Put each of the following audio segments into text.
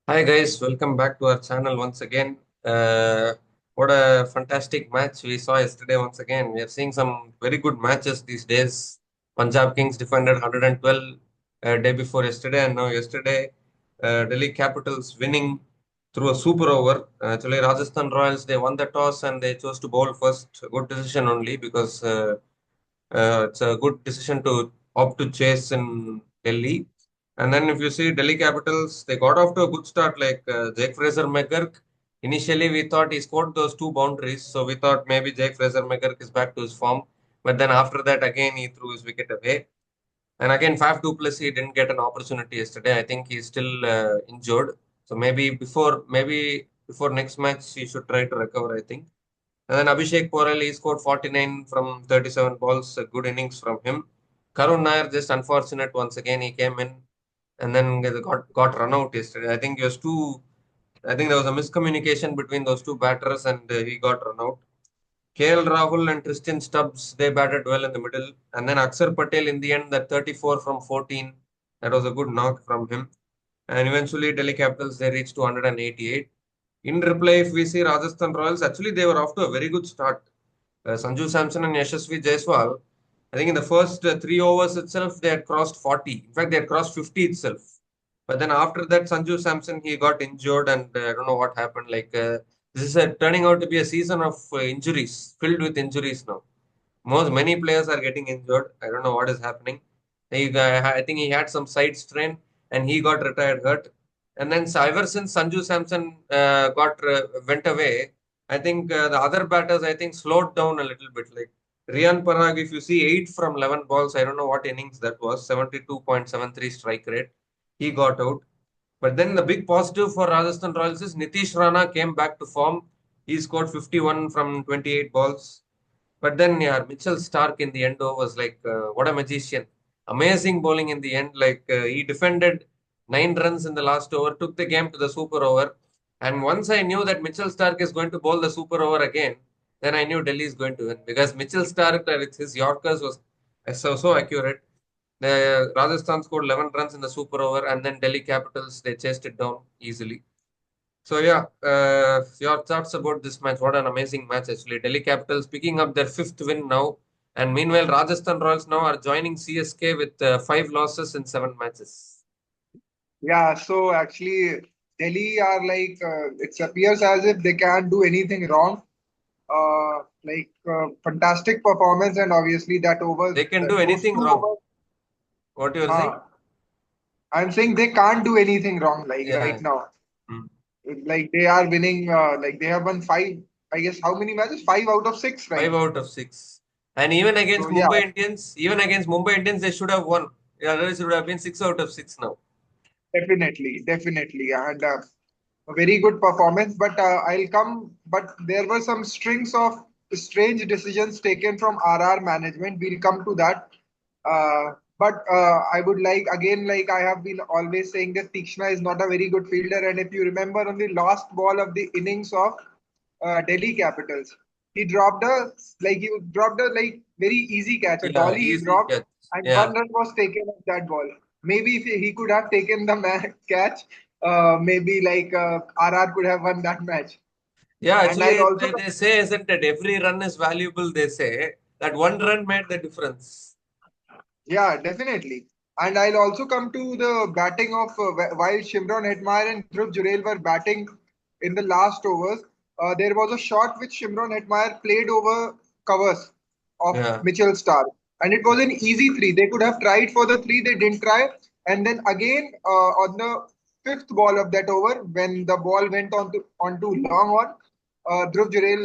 Hi guys, welcome back to our channel once again. What a fantastic match we saw yesterday once again. We are seeing some very good matches these days. Punjab Kings defended 112 day before yesterday, and now yesterday Delhi Capitals winning through a super over. Actually, Rajasthan Royals, they won the toss and they chose to bowl first. A good decision only because it's a good decision to opt to chase in Delhi. And then if you see Delhi Capitals, they got off to a good start. Like Jake Fraser McGurk, initially we thought he scored those two boundaries, so we thought maybe Jake Fraser McGurk is back to his form. But then after that, again he threw his wicket away. And again, Faf du Plessis didn't get an opportunity yesterday. I think he's still injured. So maybe before next match, he should try to recover, I think. And then Abhishek Porel, he scored 49 from 37 balls, a good innings from him. Karun Nair, just unfortunate once again, he came in and then got run out yesterday. I think there was a miscommunication between those two batters and he got run out. KL Rahul and Tristan Stubbs, they batted well in the middle. And then Akshar Patel in the end, that 34 from 14, that was a good knock from him. And eventually Delhi Capitals, they reached 288. In reply, if we see Rajasthan Royals, actually they were off to a very good start. Sanju Samson and Yashasvi Jaiswal, I think in the first 3 overs itself, they had crossed 40. In fact, they had crossed 50 itself. But then after that, Sanju Samson, he got injured and I don't know what happened. This is turning out to be a season of injuries, filled with injuries now. Many players are getting injured. I don't know what is happening. I think he had some side strain and he got retired hurt. And then ever since Sanju Samson got went away, I think the other batters I think slowed down a little bit. Like Riyan Parag, if you see 8 from 11 balls, I don't know what innings that was, 72.73 strike rate. He got out. But then the big positive for Rajasthan Royals is Nitish Rana came back to form. He scored 51 from 28 balls. But then, yeah, Mitchell Starc in the end was like, what a magician. Amazing bowling in the end. He defended 9 runs in the last over, took the game to the super over. And once I knew that Mitchell Starc is going to bowl the super over again, then I knew Delhi is going to win because Mitchell Starc with his Yorkers was so accurate. Rajasthan scored 11 runs in the super over, and then Delhi Capitals they chased it down easily. So yeah, your thoughts about this match? What an amazing match actually. Delhi Capitals picking up their fifth win now, and meanwhile Rajasthan Royals now are joining CSK with 5 losses in 7 matches. Yeah, so actually, Delhi are it appears as if they can't do anything wrong. Fantastic performance, and obviously They can do those anything two wrong. overs. What you are saying? Uh, I'm saying they can't do anything wrong, like Yeah. right now. Hmm. Like they are winning, like they have won five, I guess, how many matches? Five out of six, Five right? out of six, and even against So yeah, Mumbai Indians, they should have won. Yeah, otherwise it would have been 6 out of 6 now. definitely, and a very good performance. But I'll come. But there were some strings of strange decisions taken from RR management. We'll come to that. I would like again, like I have been always saying that Tikshna is not a very good fielder. And if you remember on the last ball of the innings of Delhi Capitals, he dropped a like very easy catch, a Yeah, dolly he easy dropped, catch. and Yeah. 1 run was taken of that ball. Maybe if he could have taken the catch, maybe RR could have won that match. Yeah, And I'll actually, also they say, isn't it? Every run is valuable, they say. That one run made the difference. Yeah, definitely. And I'll also come to the batting of while Shimron Hetmeyer and Dhruv Jurel were batting in the last overs. There was a shot which Shimron Hetmeyer played over covers of Yeah. Mitchell Starc, and it was an easy three. They could have tried for the three, they didn't try. And then again on the fifth ball of that over, when the ball went onto long on, Dhruv Jurel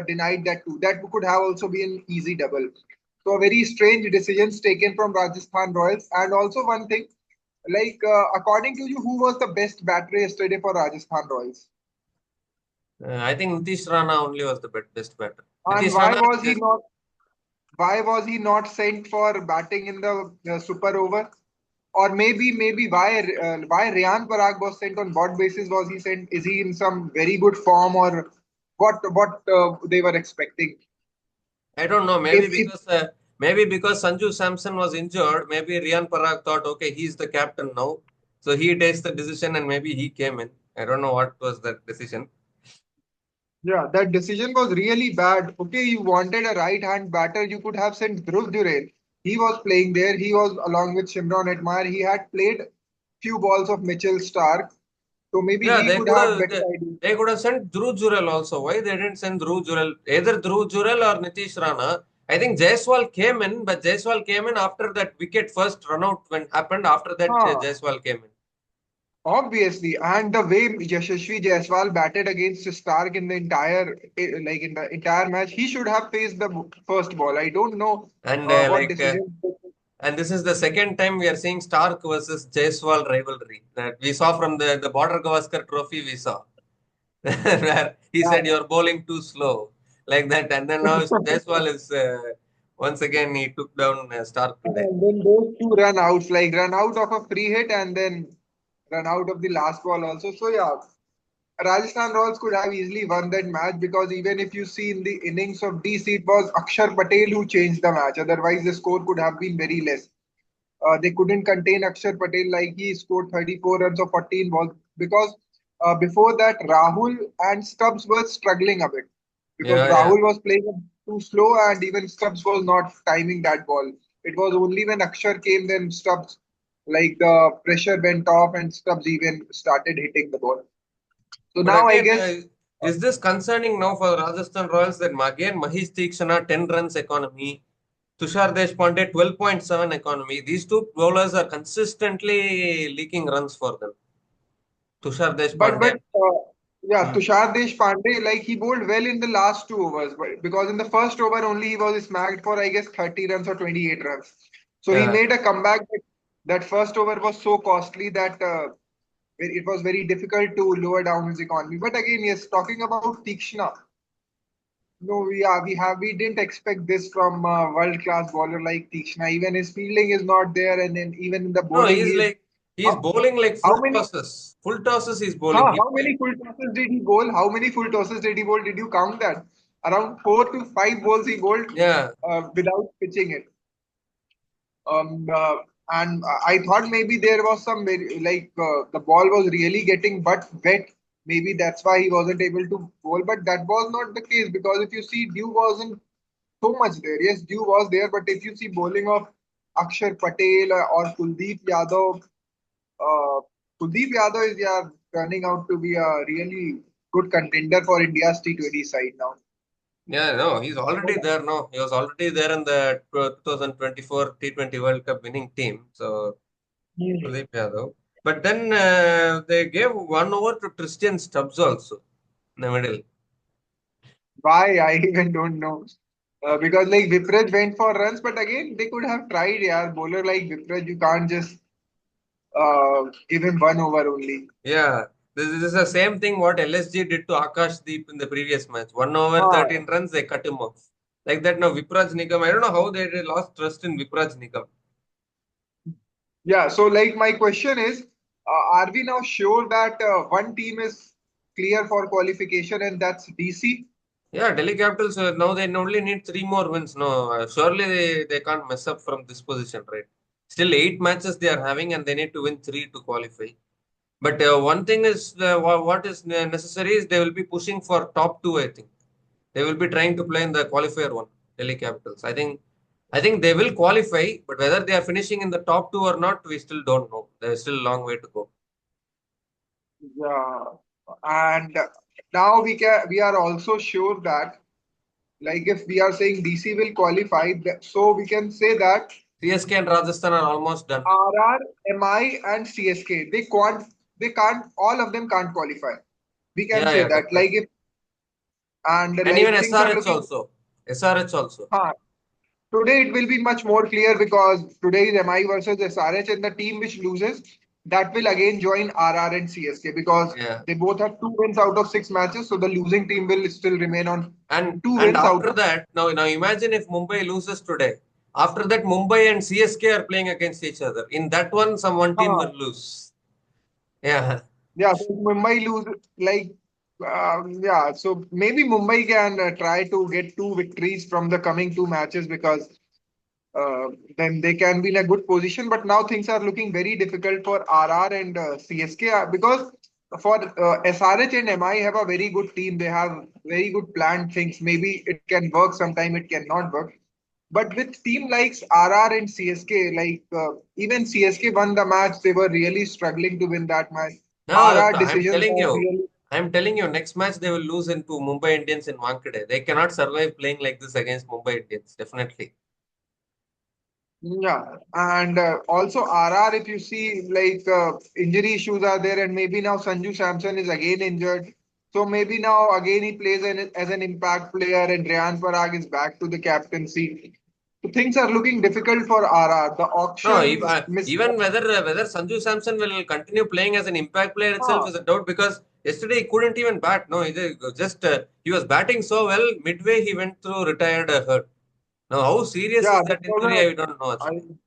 denied that too. That could have also been an easy double. So very strange decisions taken from Rajasthan Royals. And also one thing, according to you, who was the best batter yesterday for Rajasthan Royals? I think Nitish Rana only was the best batter. And Nitish Rana just why was he not sent for batting in the super over? Or maybe why Riyan Parag was sent, on what basis was he sent? Is he in some very good form, or what they were expecting? I don't know. If Maybe because Sanju Samson was injured, maybe Riyan Parag thought, okay, he's the captain now, so he takes the decision, and maybe he came in. I don't know what was that decision. Yeah, that decision was really bad. Okay, you wanted a right-hand batter, you could have sent Dhruv Durel. He was playing there. He was along with Shimron Atmar. He had played few balls of Mitchell Starc, so maybe Yeah, he they could could have have better they, ideas. they could have sent Dhruv Jurel also. Why they didn't send Dhruv Jurel? Either Dhruv Jurel or Nitish Rana. I think Jaiswal came in, but Jaiswal came in after that wicket first run out when happened. After that, Huh. Jaiswal came in. Obviously, and the way Yashasvi Jaiswal batted against Stark in the entire in the entire match, he should have faced the first ball. I don't know And what decision. and this is the second time we are seeing Stark versus Jaiswal rivalry that we saw from the Border Gavaskar Trophy. We saw where he said you're bowling too slow like that, and then now Jaiswal is once again he took down Stark today. And then those two run outs, like run out of a free hit and then run out of the last ball also. So yeah, Rajasthan Royals could have easily won that match because even if you see in the innings of DC, it was Akshar Patel who changed the match. Otherwise, the score could have been very less. They couldn't contain Akshar Patel, like he scored 34 runs of 14 balls because before that Rahul and Stubbs were struggling a bit because Yeah, yeah. Rahul was playing too slow and even Stubbs was not timing that ball. It was only when Akshar came then Stubbs, like the pressure went off and Stubbs even started hitting the ball. So But now I again, guess is this concerning now for Rajasthan Royals that again Mahesh Theekshana 10 runs economy, Tushar Deshpande 12.7 economy. These two bowlers are consistently leaking runs for them. Tushar but Deshpande. yeah, Hmm. Tushar Deshpande, like he bowled well in the last two overs, but because in the first over only he was smacked for I guess 30 runs or 28 runs. So he Yeah. made a comeback. That first over was so costly that it was very difficult to lower down his economy. But again, yes, talking about Tikshna, no, we didn't expect this from a world class bowler like Tikshna. Even his fielding is not there, and then even in the No, bowling, he's how, bowling like how full many tosses. Full tosses he's bowling. How many full tosses did he bowl? How many full tosses did he bowl? Did you count that? Around 4 to 5 balls he bowled Yeah. without pitching it. And I thought maybe there was some the ball was really getting but wet. Maybe that's why he wasn't able to bowl. But that was not the case because if you see, dew wasn't so much there. Yes, dew was there, but if you see bowling of Akshar Patel or uh, Kuldeep Yadav is yeah, turning out to be a really good contender for India's T20 side now. Yeah, no, he's already there now. He was already there in the 2024 T20 World Cup winning team. So, Hmm. Kuldeep Yadav. But then they gave one over to Christian Stubbs also in the middle. Why? I even don't know. Because like Vipraj went for runs, but again they could have tried. Yeah, bowler like Vipraj, you can't just give him one over only. Yeah, this is the same thing what LSG did to Akash Deep in the previous match. 1 over Ah, 13 runs, they cut him off. Like that now, Vipraj Nigam. I don't know how they lost trust in Vipraj Nigam. yeah. So like my question is, are we now sure that one team is clear for qualification and that's DC? Yeah, Delhi Capitals now they only need three more wins. No, surely they can't mess up from this position, right? Still 8 matches they are having, and they need to win three to qualify. But one thing is what is necessary is they will be pushing for top two. I think they will be trying to play in the qualifier one. Delhi Capitals. I think they will qualify, but whether they are finishing in the top two or not, we still don't know. There's still a long way to go. Yeah, and now we are also sure that like if we are saying DC will qualify, so we can say that CSK and Rajasthan are almost done. RR, MI, and CSK they can't all of them can't qualify. We can Yeah, say yeah, that like definitely. if and And even like things are SRH looking. also. SRH also. Huh, Today it will be much more clear because today is MI versus SRH and the team which loses that will again join RR and CSK because Yeah. they both have 2 wins out of 6 matches. So the losing team will still remain on two And wins out after of. that, now imagine if Mumbai loses today. After that, Mumbai and CSK are playing against each other. In that one, some one team Huh. will lose. Yeah. Yeah, so if Mumbai lose yeah, so maybe Mumbai can try to get 2 victories from the coming 2 matches because uh, then they can be in a good position. But now things are looking very difficult for RR and CSK because for SRH and MI have a very good team. They have very good planned things. Maybe it can work sometime, it cannot work. But with team like RR and CSK, even CSK won the match, they were really struggling to win that match. No, RR decisions are really. I'm telling you, next match they will lose into Mumbai Indians in Wankhede. They cannot survive playing like this against Mumbai Indians, definitely. Yeah, and also RR, if you see, injury issues are there, and maybe now Sanju Samson is again injured. So maybe now again he plays as an impact player, and Rayan Parag is back to the captaincy. So things are looking difficult for RR. The No, auctions miss. even whether Sanju Samson will continue playing as an impact player itself Ah, is a doubt because yesterday he couldn't even bat. No, he was batting so well. Midway he went through retired hurt. Now how serious yeah, is that that injury? was I don't know a. actually.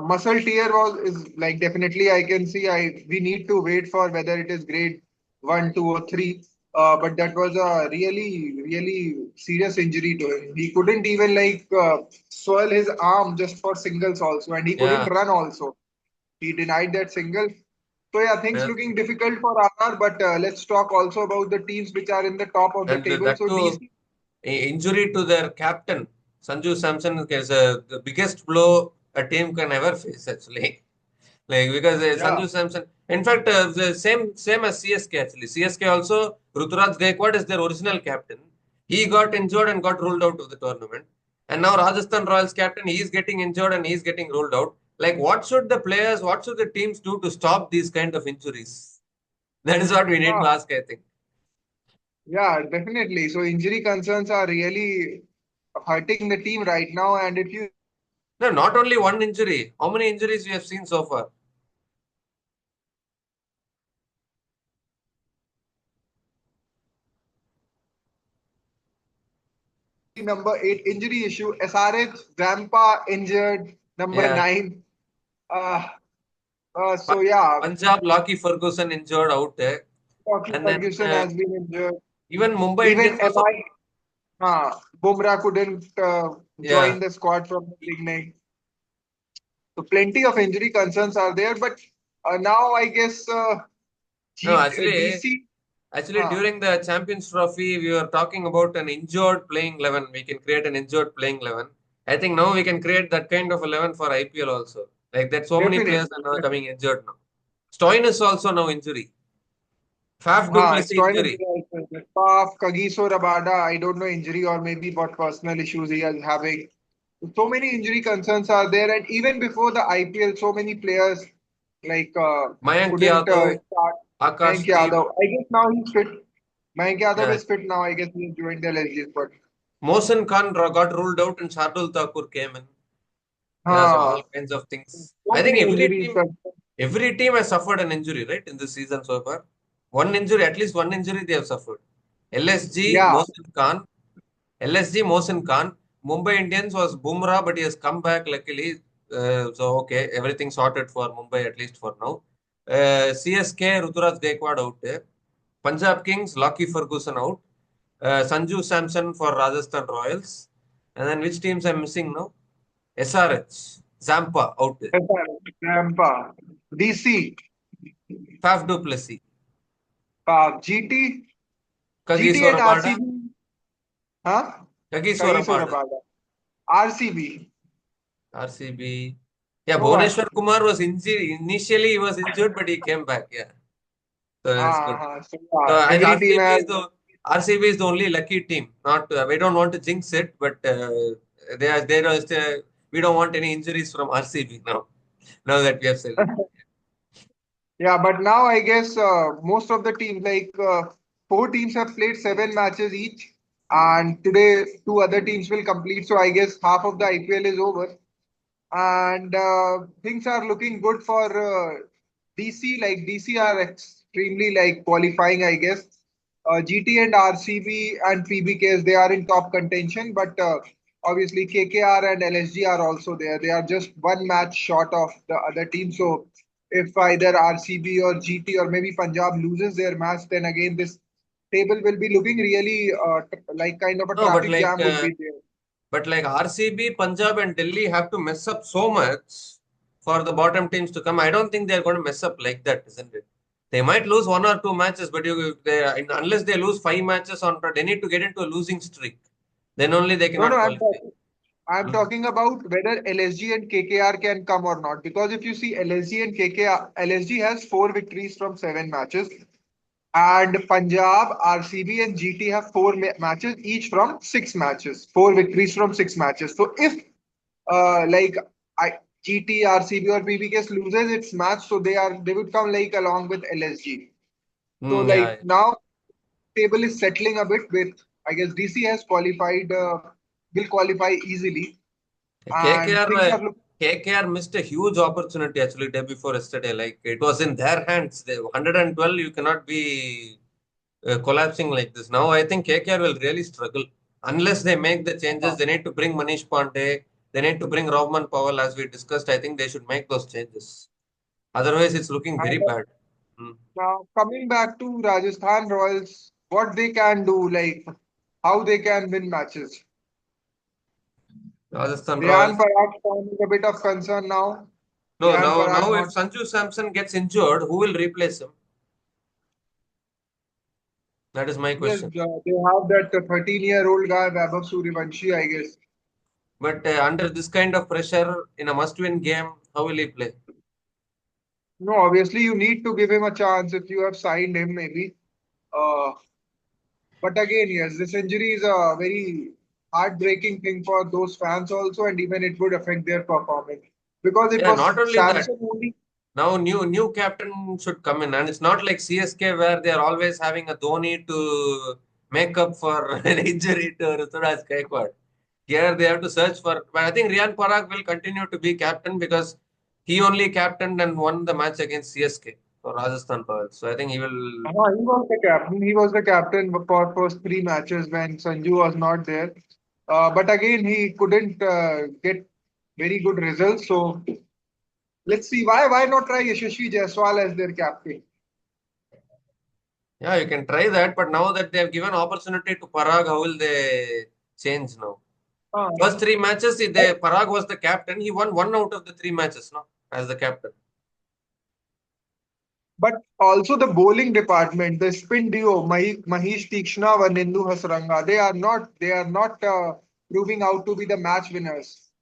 Muscle tear was is like definitely I can see I we need to wait for whether it is grade one, two, or three. But that was a really serious injury to him. He couldn't even swirl his arm just for singles also, and he couldn't Yeah, run also. He denied that single. So yeah, things yeah. looking difficult for RR. But let's talk also about the teams which are in the top of the And table. that So too, DC, injury to their captain Sanju Samson is the biggest blow a team can ever face actually. Like because yeah, Sanju Samson, in fact, the same as CSK actually. CSK also Ruturaj Gaikwad is their original captain. He got injured and got ruled out of the tournament. And now Rajasthan Royals captain, he is getting injured and he is getting ruled out. Like what should the players, what should the teams do to stop these kind of injuries? That is what we need to ah, ask, I think. yeah, definitely. So injury concerns are really hurting the team right now. And if you No, not only one injury. How many injuries we have seen so far? see number 8 injury issue, SRH, Zampa injured, number Yeah. 9. Uh, so yeah, Punjab, Lockie Ferguson injured out there. Rocky And then Ferguson has been injured. even Mumbai Even Indians also. Bumrah couldn't Yeah. join the squad from the beginning. So plenty of injury concerns are there. But now I guess No, DC. actually, Uh, during the Champions Trophy, we were talking about an injured playing 11. We can create an injured playing 11. I think now we can create that kind of 11 for IPL also. Like that, so many players Definitely. are now coming injured now. Stoin is also now injury. Faf Duplessis Stoinis injury. is also injured. Faf, Kagiso Rabada, I don't know injury or maybe what personal issues he is having. So many injury concerns are there, and even before the IPL, so many players like Mayank couldn't Yadav, start. Mayank Akashdeep. Yadav. I guess now he's fit. Mayank Yadav Yeah. is fit now. I guess he joined the LSG squad. Mohsen Khan got ruled out and Shardul Thakur came in. Yeah, so all Uh, kinds of things. so I think many injuries. every team has suffered an injury, right, in this season so far. One injury, at least one injury they have suffered. LSG, Yeah, Mohsin Khan, LSG, Mohsin Khan. Mumbai Indians was Bumrah, but he has come back luckily. So okay, everything sorted for Mumbai at least for now. CSK, Ruturaj Gaikwad out there. Punjab Kings, Lockie Ferguson out. Sanju Samson for Rajasthan Royals. And then which teams I'm missing now? SRH, Zampa out there. Tampa, DC, Faf Duplessis, GT, GT Kagiso and Rabada, RCB. Huh? Kagiso Kagiso Rabada, Rabada. RCB. RCB. Yeah, No one. Bhuvneshwar Kumar was injured. Initially, he was injured, but he came back. Yeah, so that's good. So So yeah, every team has. RCB is the only lucky team. Not we don't want to jinx it, but we don't want any injuries from RCB now. Now that we have said it. Yeah, but now I guess most of the teams, four teams, have played 7 matches each, and today two other teams will complete. So I guess half of the IPL is over, and things are looking good for DC. Like DC are extremely qualifying, I guess. GT and RCB and PBKs, they are in top contention, but obviously KKR and LSG are also there. They are just 1 match short of the other team. So if either RCB or GT or maybe Punjab loses their match, then again this table will be looking really like kind of a No, traffic jam would be there. but like RCB, Punjab, and Delhi have to mess up so much for the bottom teams to come. I don't think they're going to mess up like that, isn't it? They might lose one or two matches, but unless they lose 5 matches they need to get into a losing streak. Then only they No, no, cannot qualify. I'm Hmm. talking about whether LSG and KKR can come or not. Because if you see LSG and KKR, LSG has 4 victories from 7 matches, and Punjab, RCB, and GT have four matches each from 6 matches. 4 victories from 6 matches. So if like I, GT, RCB, or PBK loses its match, so they would come like along with LSG. So Hmm, yeah. like now table is settling a bit with, I guess DC has qualified, will qualify easily, and KKR, things are looking. KKR missed a huge opportunity actually day before yesterday. Like it was in their hands. 112, you cannot be collapsing like this. Now I think KKR will really struggle unless they make the changes. They need to bring Manish Pandey. They need to bring Rahman Powell, as we discussed. I think they should make those changes. Otherwise, it's looking very And bad. Hmm. now coming back to Rajasthan Royals, what they can do, like how they can win matches. Rajasthan Ryan Royals. Parag is a bit of concern now. No, Ryan now Parag if not. Sanju Samson gets injured, who will replace him? That is my Yes, question. they have that 13-year-old guy, Vaibhav Suryavanshi, I guess. But under this kind of pressure in a must-win game, how will he play? No, obviously you need to give him a chance if you have signed him, maybe. Uh, but again, yes, this injury is a very heartbreaking thing for those fans also, and even it would affect their performance because it Yeah, was not only that. Samson only. Now new captain should come in, and it's not like CSK where they are always having a Dhoni to make up for an injury to Ruturaj Gaikwad. Here they have to search for. But I think Riyan Parag will continue to be captain because he only captained and won the match against CSK for Rajasthan Royals. So I think he will. He was the captain. He was the captain for first 3 matches when Sanju was not there. But again, he couldn't get very good results. So let's see. Why not try Yashasvi Jaiswal as their captain? Yeah, you can try that, but now that they have given opportunity to Parag, how will they change now? Uh, First 3 matches, Parag was the captain. He won one out of the 3 matches, no, as the captain. but also the bowling department, the spin duo, Mahesh Tikshna, Vanindu Hasranga, they are not proving out to be the match winners.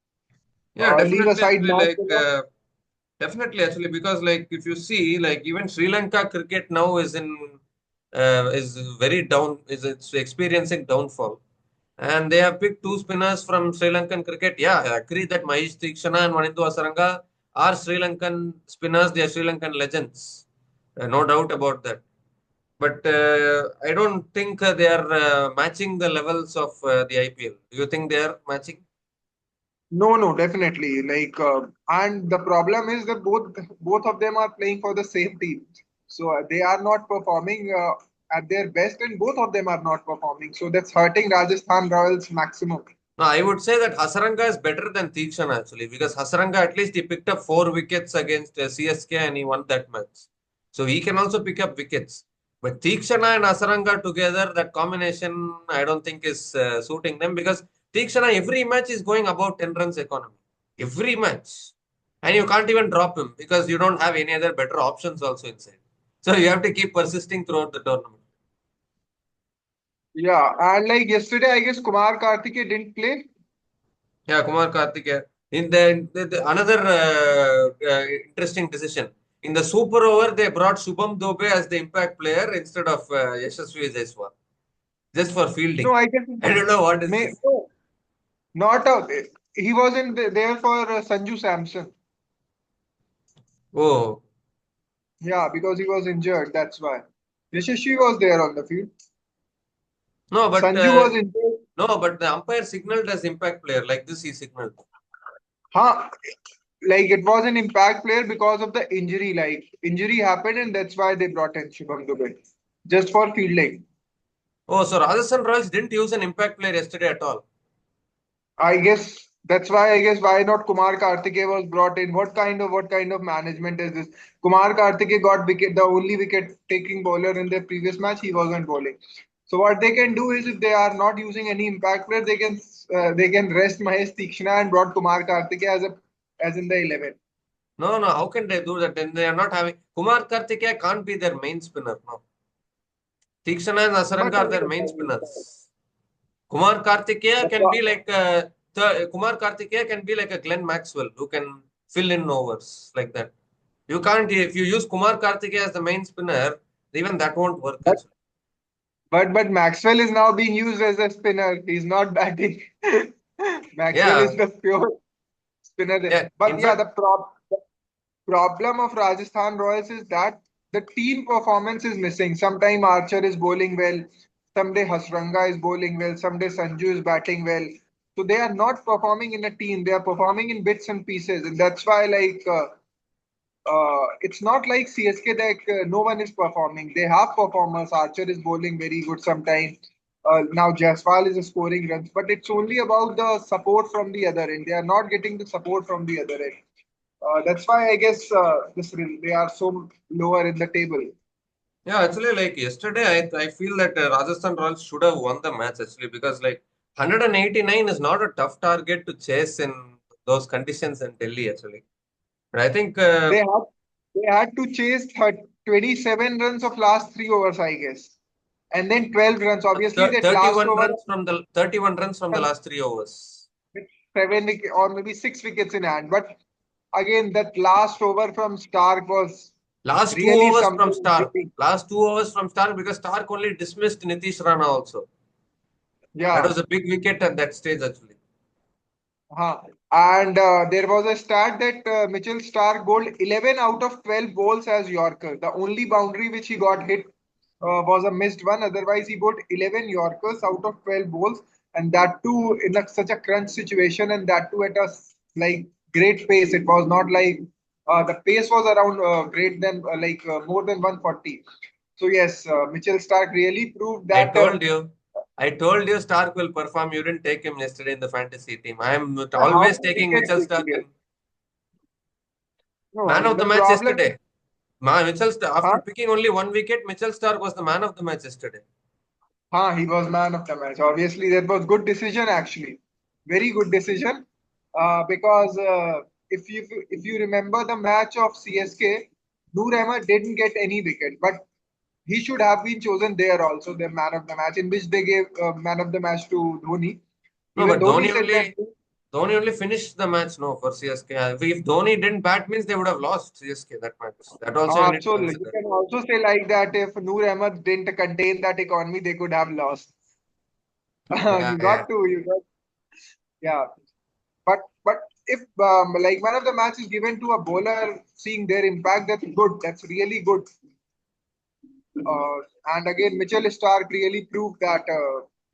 Yeah, Leave definitely. aside Actually, match winners. definitely, actually, because like if you see, like even Sri Lanka cricket now is very down, is it's experiencing downfall, and they have picked two spinners from Sri Lankan cricket. Yeah, I agree that Mahesh Tikshana and Wanindu Asaranga are Sri Lankan spinners. They are Sri Lankan legends, no doubt about that. But I don't think they are matching the levels of the IPL. Do you think they are matching? No, no, definitely. And the problem is that both of them are playing for the same team, so they are not performing at their best, and both of them are not performing. So that's hurting Rajasthan Royals maximum. No, I would say that Hasaranga is better than Theekshana actually because Hasaranga at least he picked up 4 wickets against CSK and he won that match. So he can also pick up wickets. But Theekshana and Hasaranga together, that combination, I don't think is suiting them because Theekshana every match is going about 10 runs economy. Every match. And you can't even drop him because you don't have any other better options also inside. So you have to keep persisting throughout the tournament. Yeah, and like yesterday, I guess Kumar Karthike didn't play. Yeah, Kumar Karthikeya. Another interesting decision. In the super over, they brought Shubham Dobe as the impact player instead of Yashasvi Jaiswal, just for No, fielding. I guess I don't know what is may this. no, not a. He wasn't there for Sanju Samson. Oh, Yeah, because he was injured. That's why. Yashasvi was there on the field. no, but Sanju was injured. the umpire signaled as impact player like this. He signaled. Huh? Like it was an impact player because of the injury. Like injury happened, and that's why they brought in Shubham Dubey just for fielding. Oh, so Rajasthan Royals didn't use an impact player yesterday at all. I guess that's why. I guess why not Kumar Karthike was brought in. What kind of management is this? Kumar Karthike got wicket, the only wicket taking bowler in the previous match. He wasn't bowling. So what they can do is if they are not using any impact player, they can rest Mahesh Tikshna and brought Kumar Karthike as in the 11. No, no. How can they do that? Then they are not having Kumar Kartikeya can't be their main spinner. No, Tikshana and But Asaranka are their main again, spinners. Kumar Kartikeya the can be like Kumar Kartikeya can be like a Glenn Maxwell who can fill in overs like that. You can't if you use Kumar Kartikeya as the main spinner, even that won't work but actually. but Maxwell is now being used as a spinner. He's not batting. Maxwell Yeah, is the pure spinner there. yeah. In But yeah, fact, the problem of Rajasthan Royals is that the team performance is missing. Sometime Archer is bowling well, someday Hasranga is bowling well, someday Sanju is batting well. So they are not performing in a team. They are performing in bits and pieces, and that's why it's not like CSK that no one is performing. They have performers. Archer is bowling very good sometimes. Now Jaiswal is scoring runs, but it's only about the support from the other end. They are not getting the support from the other end. That's why I guess they are so lower in the table. yeah, actually, like yesterday, I feel that Rajasthan Royals should have won the match actually because like 189 is not a tough target to chase in those conditions in Delhi actually. But I think They had they had to chase 27 runs of last 3 overs, I guess, and then 12 runs. Obviously, that last 31 over runs from the 31 runs from the last 3 overs. with 7 wicket or maybe 6 wickets in hand. But again, that last over from Stark was Last two really overs from something Starc. big. Last 2 overs from Starc because Starc only dismissed Nitish Rana also. That Yeah. was a big wicket at that stage actually. Huh. And there was a stat that Mitchell Starc bowled 11 out of 12 balls as Yorker. The only boundary which he got hit was a missed one. Otherwise, he bowled 11 Yorkers out of 12 balls, and that too in such a crunch situation, and that too at a like great pace. It was not like the pace was around great than more than 140. So yes, Mitchell Starc really proved I that. told you. I told you Starc will perform. You didn't take him yesterday in the fantasy team. I am How always many taking wickets Mitchell did he Starc get? in man No, of the the match problem is, yesterday. After huh? picking only 1 wicket, Mitchell Starc was the man of the match yesterday. He was man of the match. Obviously, that was good decision actually, very good decision. Because if you remember the match of CSK, Noor Ahmed didn't get any wicket, but he should have been chosen there also, the man of the match, in which they gave man of the match to Dhoni. No, Even but Dhoni said that. Dhoni only finished the match. No, for CSK. If Dhoni didn't bat, means they would have lost CSK that match. That also you need to So you consider. can also say like that if Noor Ahmed didn't contain that economy, they could have lost. Yeah, yeah. You got, yeah. But if like one of the match is given to a bowler, seeing their impact, that's good. That's really good. And again, Mitchell Stark really proved that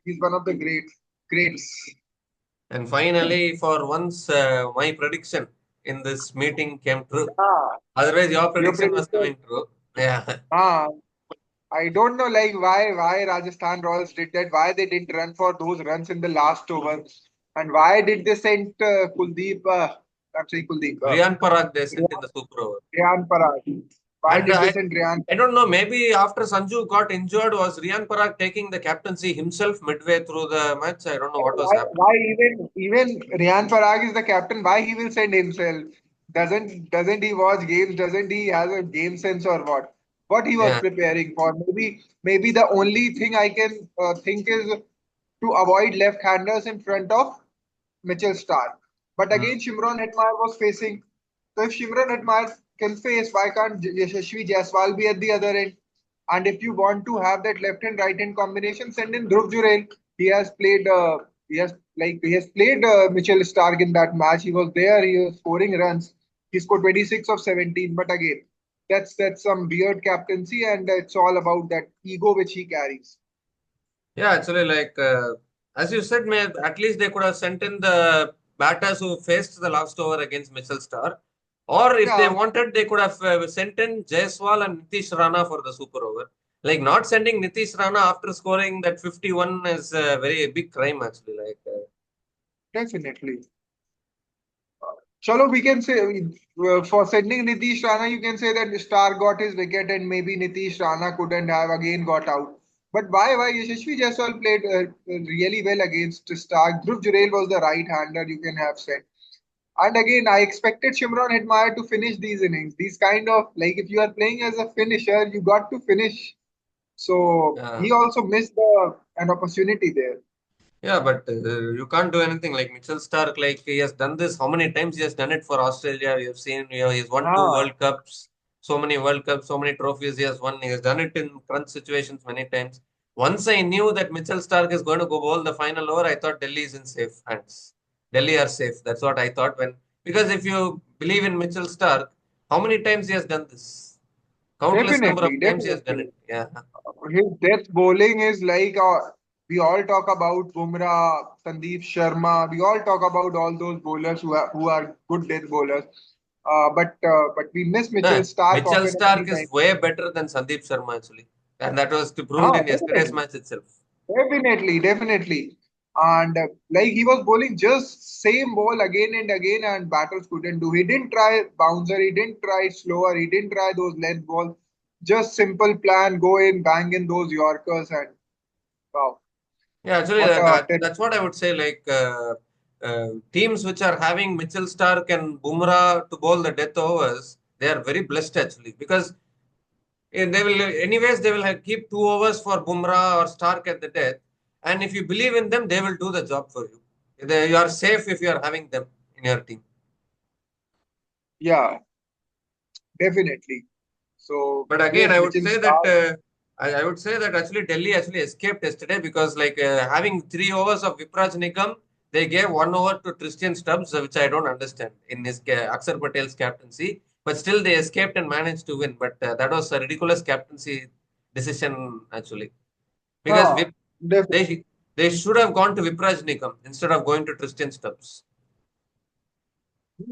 he's one of the greats. And finally, for once, my prediction in this meeting came true. Yeah, Otherwise, your your prediction was prediction. coming true. Yeah. Ah, I don't know like why Rajasthan Royals did that. Why they didn't run for those runs in the last over, and why did they send Kuldeep? I'm saying Kuldeep. Riyan Parag they sent in the super over. Riyan Parag. Why And did they send Riyan I Parag? don't know, maybe after Sanju got injured, was Riyan Parag taking the captaincy himself midway through the match? I don't know what was happening. Why even Riyan Parag is the captain? Why he will send himself? Doesn't he watch games? Doesn't he have a game sense or what? What he was Yeah. preparing for? Maybe the only thing I can think is to avoid left-handers in front of Mitchell Stark. But Mm. again, Shimron Hetmar was facing. So if Shimron Hetmar can face, why can't Yashasvi Jaiswal be at the other end? And if you want to have that left and right hand combination, send in Dhruv Jurel. He has played. He has played Mitchell Stark in that match. He was there. He was scoring runs. He scored 26 of 17. But again, that's some weird captaincy, and it's all about that ego which he carries. Yeah, actually, like as you said, at least they could have sent in the batters who faced the last over against Mitchell Starr. Or if they Yeah, wanted, they could have sent in Jaiswal and Nitish Rana for the super over. Like not sending Nitish Rana after scoring that 51 is a very big crime, actually. Like, definitely. Chalo, we can say for sending Nitish Rana, you can say that Star got his wicket and maybe Nitish Rana couldn't have again got out. But why? Yashasvi Jaiswal played really well against Stark. Dhruv Jurel was the right-hander, you can have said. And again, I expected Shimron Hetmeyer to finish these innings. These kind of like if you are playing as a finisher, you got to finish. So Yeah. he also missed an opportunity there. Yeah, but you can't do anything. Like Mitchell Stark, like he has done this. How many times he has done it for Australia? We have seen, he's won two Ah, World Cups, so many World Cups, so many trophies he has won. He has done it in crunch situations many times. Once I knew that Mitchell Stark is going to go bowl the final over, I thought Delhi is in safe hands. Delhi are safe. That's what I thought when, because if you believe in Mitchell Stark, how many times he has done this? Countless number of definitely, times he has done definitely. it. Yeah. His death bowling is like we all talk about Bumrah, Sandeep Sharma. We all talk about all those bowlers who are good death bowlers. But we miss Mitchell No, Stark Mitchell often at any Stark is time. way better than Sandeep Sharma actually, and that was proved Ah, in yesterday's definitely. match itself. Definitely, definitely. And like he was bowling just same ball again and again, and batters couldn't do. He didn't try bouncer, he didn't try slower, he didn't try those length balls. Just simple plan, go in, bang in those Yorkers, and wow, Yeah, actually, what a that's what I would say. Like teams which are having Mitchell Stark and Bumrah to bowl the death overs, they are very blessed actually because they will, anyways, they will keep 2 overs for Bumrah or Stark at the death, and if you believe in them, they will do the job for you. You are safe if you are having them in your team. yeah, definitely. So But again, yes, I would Mitchell say that Stark. I would say that actually Delhi actually escaped yesterday because like having 3 overs of Vipraj Nikam, they gave 1 over to Tristan Stubbs, which I don't understand in his Akshar Patel's captaincy. But still, they escaped and managed to win. But that was a ridiculous captaincy decision actually because Ah, definitely. they should have gone to Vipraj Nikam instead of going to Tristan Stubbs.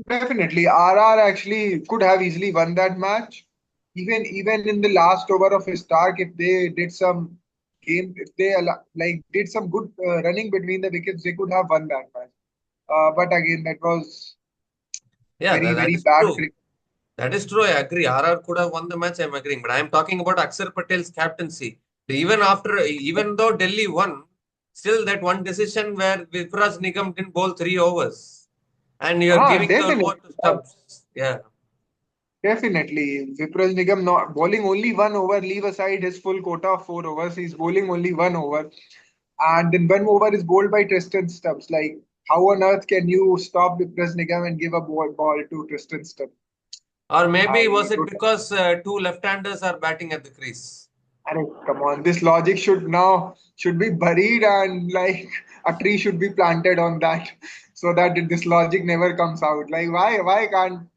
Definitely, RR actually could have easily won that match. Even in the last over of Stark, if they did some game, if they like did some good running between the wickets, they could have won that match. But again, that was Yeah, very that very is bad true. cricket. That is true. I agree. RR could have won the match. I'm agreeing. But I'm talking about Akshar Patel's captaincy. Even though Delhi won, still that one decision where Vipraj Nigam didn't bowl 3 overs and you're Ah, giving the definitely, over to Stubbs. Yeah. definitely. Vipraj Nigam not bowling only 1 over. Leave aside his full quota of 4 overs. He's bowling only 1 over. And then 1 over is bowled by Tristan Stubbs. Like, how on earth can you stop Vipraj Nigam and give a ball to Tristan Stubbs? Or maybe I was it don't. because two left-handers are batting at the crease? Come on, this logic should be buried and like a tree should be planted on that so that this logic never comes out. Like why can't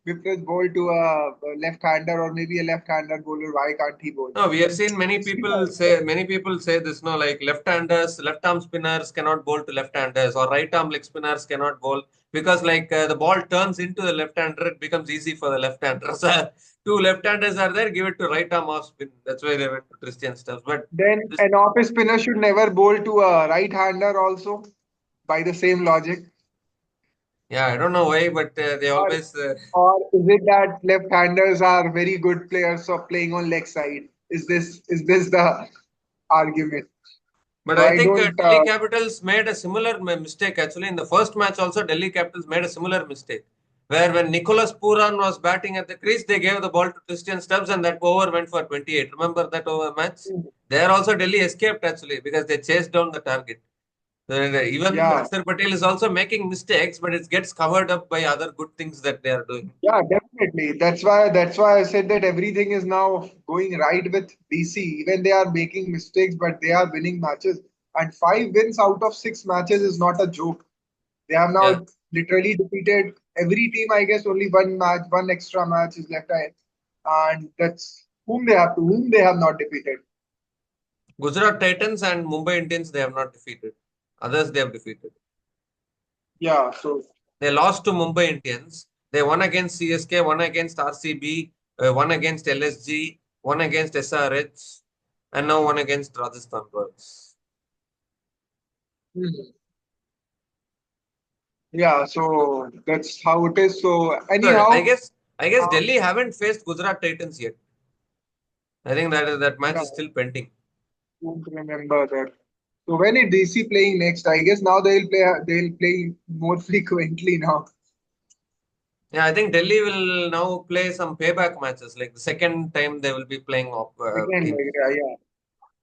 Vipraj bowl to a left-hander or maybe a left-hander bowler? Why can't he bowl? No, we have seen See, many people say this, no, like left-handers, left-arm spinners cannot bowl to left-handers or right-arm leg spinners cannot bowl because like the ball turns into the left-hander, it becomes easy for the left-hander. So two left-handers are there, give it to right-arm off spin. That's why they went to Christian stuff. But then this, an off spinner should never bowl to a right-hander also by the same logic. yeah, I don't know why, but they Or always. or is it that left-handers are very good players of playing on leg side? Is this the argument? But So I I think don't. Delhi Capitals made a similar mistake actually in the first match. Also, Delhi Capitals made a similar mistake where when Nicholas Puran was batting at the crease, they gave the ball to Christian Stubbs and that over went for 28. Remember that over match? There also Delhi escaped actually because they chased down the target. So, even Yeah, Akshar Patel is also making mistakes, but it gets covered up by other good things that they are doing. yeah, definitely. That's why I said that everything is now going right with DC. Even they are making mistakes, but they are winning matches. And 5 wins out of 6 matches is not a joke. They have Yeah. now literally defeated every team. I guess only one match, one extra match is left, and that's whom they have not defeated. Gujarat Titans and Mumbai Indians, they have not defeated. Others they have defeated. Yeah, so They lost to Mumbai Indians. They won against CSK, won against RCB, won against LSG, won against SRH, and now won against Rajasthan Royals. mhm. Yeah, so that's how it is. So So anyhow, I guess uh, Delhi haven't faced Gujarat Titans yet. I think that match yeah, is still pending. don't remember that. So when is DC playing next? I guess now they'll play more frequently now. Yeah, I think Delhi will now play some payback matches. Like the second time they will be playing Again, in. like, yeah,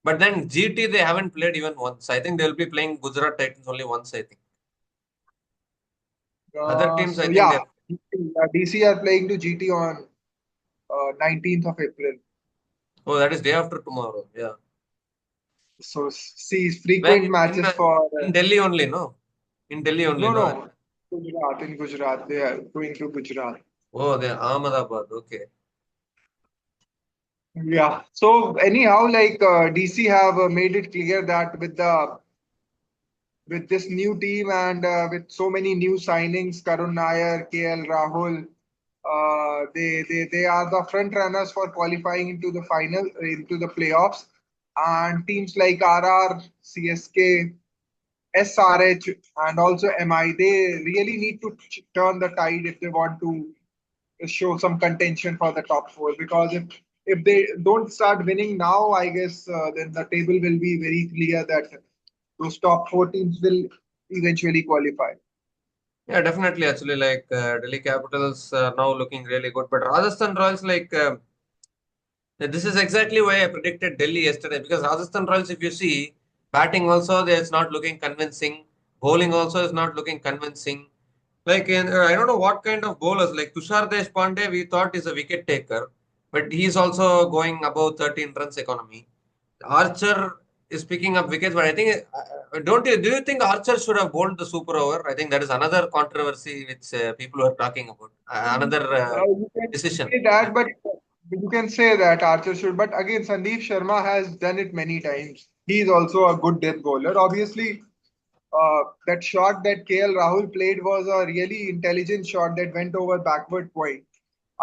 But then GT they haven't played even once. I think they will be playing Gujarat Titans only once. I think yeah. other teams. I So think yeah, they. DC are playing to GT on 19th of April. Oh, that is day after tomorrow. Yeah. So see Where frequent in matches for in Delhi only, no? In Delhi only, no, no? no, Gujarat, in Gujarat. They are going to Gujarat. Oh, they're Ahmedabad. Okay. Yeah. So anyhow, like DC have made it clear that with this new team and with so many new signings, Karun Nair, KL Rahul, they are the front runners for qualifying into the final, into the playoffs. And teams like RR, CSK, SRH, and also MI, they really need to turn the tide if they want to show some contention for the top four. Because if they don't start winning now, I guess then the table will be very clear that those top four teams will eventually qualify. Yeah, definitely. Actually, like Delhi Capitals now looking really good, but Rajasthan Royals, like this is exactly why I predicted Delhi yesterday because Rajasthan Royals, if you see, batting also it's not looking convincing, bowling also is not looking convincing. Like I don't know what kind of bowlers like Tushar Deshpande we thought is a wicket taker, but he's also going above 13 runs economy. Archer is picking up wickets, but I think don't you do you think Archer should have bowled the super over? I think that is another controversy which people are talking about. Another You can decision. say that, but you can say that Archer should. But again, Sandeep Sharma has done it many times. He is also a good death bowler. Obviously, that shot that KL Rahul played was a really intelligent shot that went over backward point.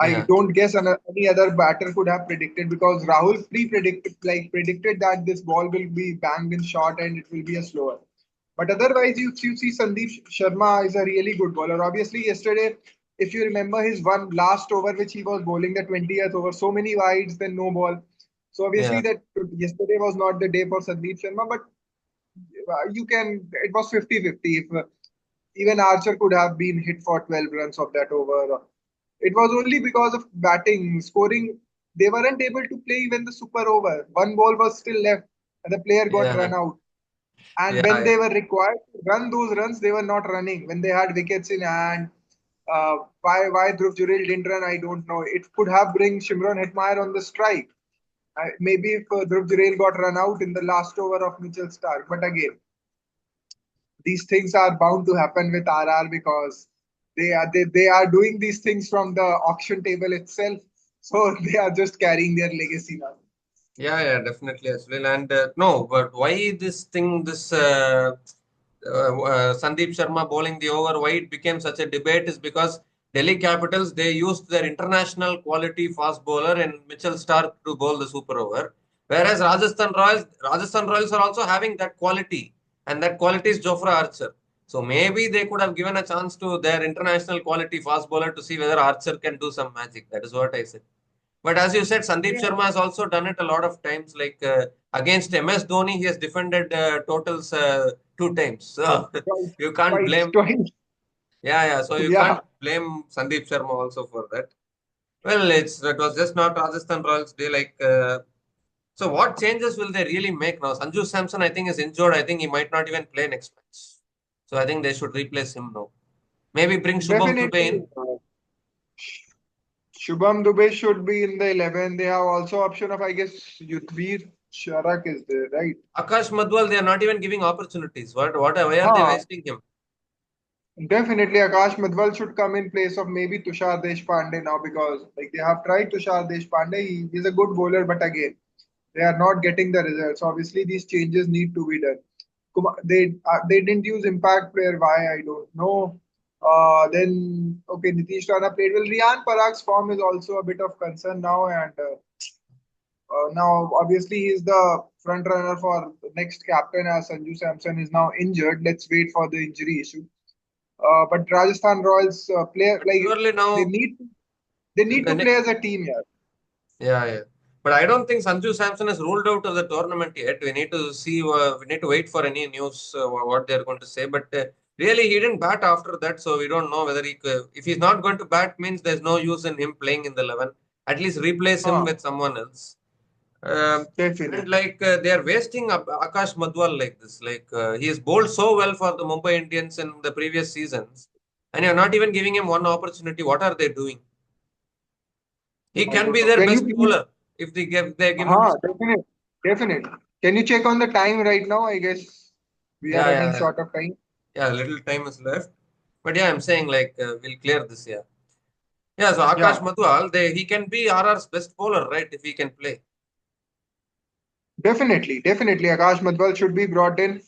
I Yeah, don't guess any other batter could have predicted because Rahul predicted that this ball will be banged in short and it will be a slower. But otherwise, you see Sandeep Sharma is a really good bowler. Obviously, yesterday, if you remember his one last over which he was bowling the 20th over, so many wides, then no ball. So obviously yeah, that yesterday was not the day for Sandeep Sharma, but you can it was 50-50. If even Archer could have been hit for 12 runs of that over. It was only because of batting, scoring. They weren't able to play even the super over. One ball was still left, and the player got yeah, run out. And yeah, when yeah, they were required to run those runs, they were not running. When they had wickets in hand, why Dhruv Jurel didn't run, I don't know. It could have bring Shimron Hetmeyer on the strike. Maybe if Dhruv Jurel got run out in the last over of Mitchell Starc. But again, these things are bound to happen with RR because they are doing these things from the auction table itself. So they are just carrying their legacy now. yeah, definitely as well. And no, but why this thing, this Sandeep Sharma bowling the over, why it became such a debate is because Delhi Capitals they used their international quality fast bowler in Mitchell Starc to bowl the super over, whereas Rajasthan Royals are also having that quality, and that quality is Jofra Archer. So maybe they could have given a chance to their international quality fast bowler to see whether Archer can do some magic. That is what I said. But as you said, Sandeep Yeah, Sharma has also done it a lot of times. Like against MS Dhoni, he has defended totals two times. So twice, you can't twice, blame. twice. Yeah, yeah. So you Yeah, can't blame Sandeep Sharma also for that. Well, it was just not Rajasthan Royals day. Like so, what changes will they really make now? Sanju Samson, I think, is injured. I think he might not even play next match. So I think they should replace him now. Maybe bring Shubham Dubey definitely. in. Shubham Dubey should be in the 11. They have also option of I guess Yuthveer Sharak is there, right? Akash Madwal, they are not even giving opportunities. Why are they Huh. wasting him? Definitely, Akash Madhwal should come in place of maybe Tushar Deshpande now because like they have tried Tushar Deshpande. He's a good bowler, but again, they are not getting the results. Obviously, these changes need to be done. They didn't use impact player. Why I don't know. Then okay, Nitish Rana played well. Riyan Parag's form is also a bit of concern now, and now obviously he's the front runner for the next captain as Sanju Samson is now injured. Let's wait for the injury issue. But Rajasthan Royals play like Surely they now need they need to the play as a team here. Yeah, yeah. But I don't think Sanju Samson is ruled out of the tournament yet. We need to see. We need to wait for any news what they are going to say. But Really, he didn't bat after that, so we don't know whether he could, if he's not going to bat means there's no use in him playing in the 11. At least replace him Huh, with someone else. definitely. And like they are wasting Akash Madwal like this. Like he has bowled so well for the Mumbai Indians in the previous seasons, and you're not even giving him one opportunity. What are they doing? He I can don't be know. their Can you best please? bowler if they give him Huh, this. definitely. Definitely. Can you check on the time right now? I guess we are Yeah, running yeah, short of time. yeah. Little time is left, but yeah, I'm saying like we'll clear this year. Yeah, so Akash Yeah, Madwal, he can be RR's best bowler, right? If he can play. definitely. Definitely. Akash Madwal should be brought in.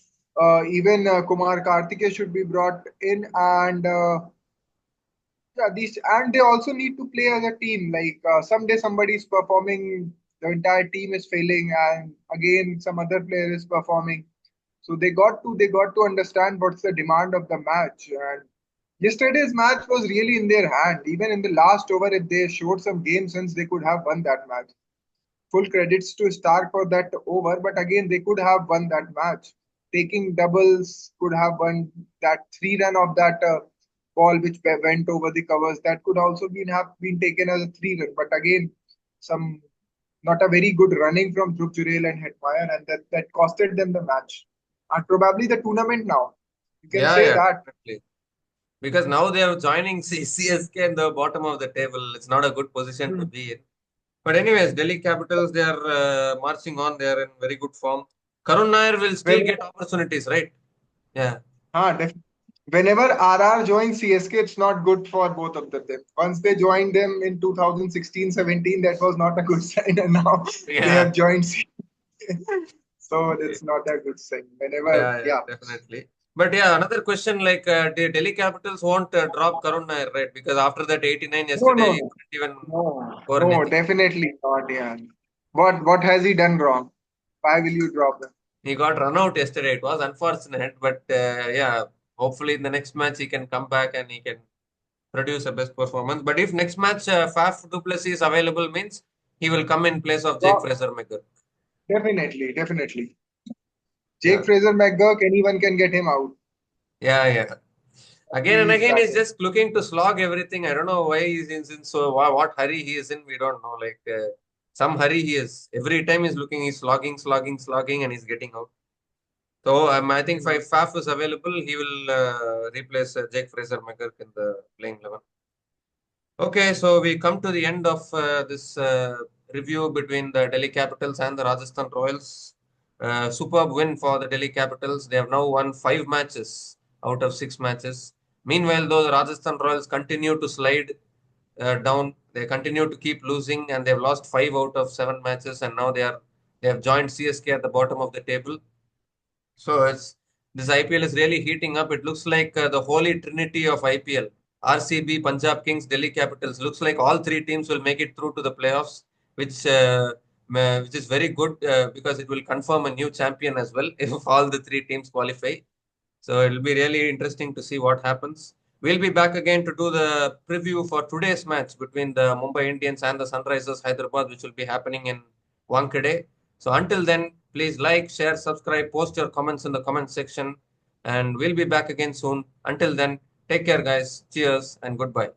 Even Kumar Karthike should be brought in. And yeah, these and they also need to play as a team. Like someday somebody is performing, the entire team is failing, and again some other player is performing. So they got to understand what's the demand of the match. And yesterday's match was really in their hand. Even in the last over, if they showed some game sense, they could have won that match. Full credits to Starc for that over, but again they could have won that match. Taking doubles could have won that 3 run of that ball which went over the covers. That could also have been taken as a 3 run. But again, some not a very good running from Dhruv Jurel and Hetmeyer, and that costed them the match and probably the tournament now. You can Yeah, say yeah, that. definitely. Because now they are joining CSK in the bottom of the table. It's not a good position to Hmm. be in. But anyways, Delhi Capitals, they are marching on. They are in very good form. Karun Nair will still When get opportunities, right? Yeah. def- Whenever RR joins CSK, it's not good for both of them. Once they joined them in 2016-17, that was not a good sign, and now they Yeah. have joined CSK. So it's not a good sign. Whenever, Yeah, yeah, yeah. definitely. But yeah, another question like the Delhi Capitals won't drop Karun Nair, right? Because after that 89 No, yesterday, no, he no. couldn't even No, score no, anything. definitely not, yeah. What has he done wrong? Why will you drop him? He got run out yesterday. It was unfortunate, but yeah, hopefully in the next match he can come back and he can produce a best performance. But if next match Faf du Plessis is available, means he will come in place of Jake Well, Fraser Maker. definitely, definitely. Yeah, Jake Fraser McGurk, anyone can get him out. yeah, yeah. Again and He's again, he's batting. just looking to slog everything. I don't know why he's in so what hurry he is in. We don't know. Like some hurry he is. Every time he's looking, he's slogging, slogging, slogging, and he's getting out. So I think Hmm. if Faf is available, he will replace Jake Fraser McGurk in the playing 11. Okay, so we come to the end of this review between the Delhi Capitals and the Rajasthan Royals. Superb win for the Delhi Capitals. They have now won 5 matches out of 6 matches. Meanwhile, though, the Rajasthan Royals continue to slide down. They continue to keep losing, and they've lost 5 out of 7 matches. And now they have joined CSK at the bottom of the table. So it's this IPL is really heating up. It looks like the holy trinity of IPL. RCB, Punjab Kings, Delhi Capitals. Looks like all three teams will make it through to the playoffs, which is very good because it will confirm a new champion as well if all the three teams qualify. So it'll be really interesting to see what happens. We'll be back again to do the preview for today's match between the Mumbai Indians and the Sunrisers Hyderabad, which will be happening in Wankhede. So until then, please like, share, subscribe, post your comments in the comment section, and we'll be back again soon. Until then, take care, guys. Cheers and goodbye.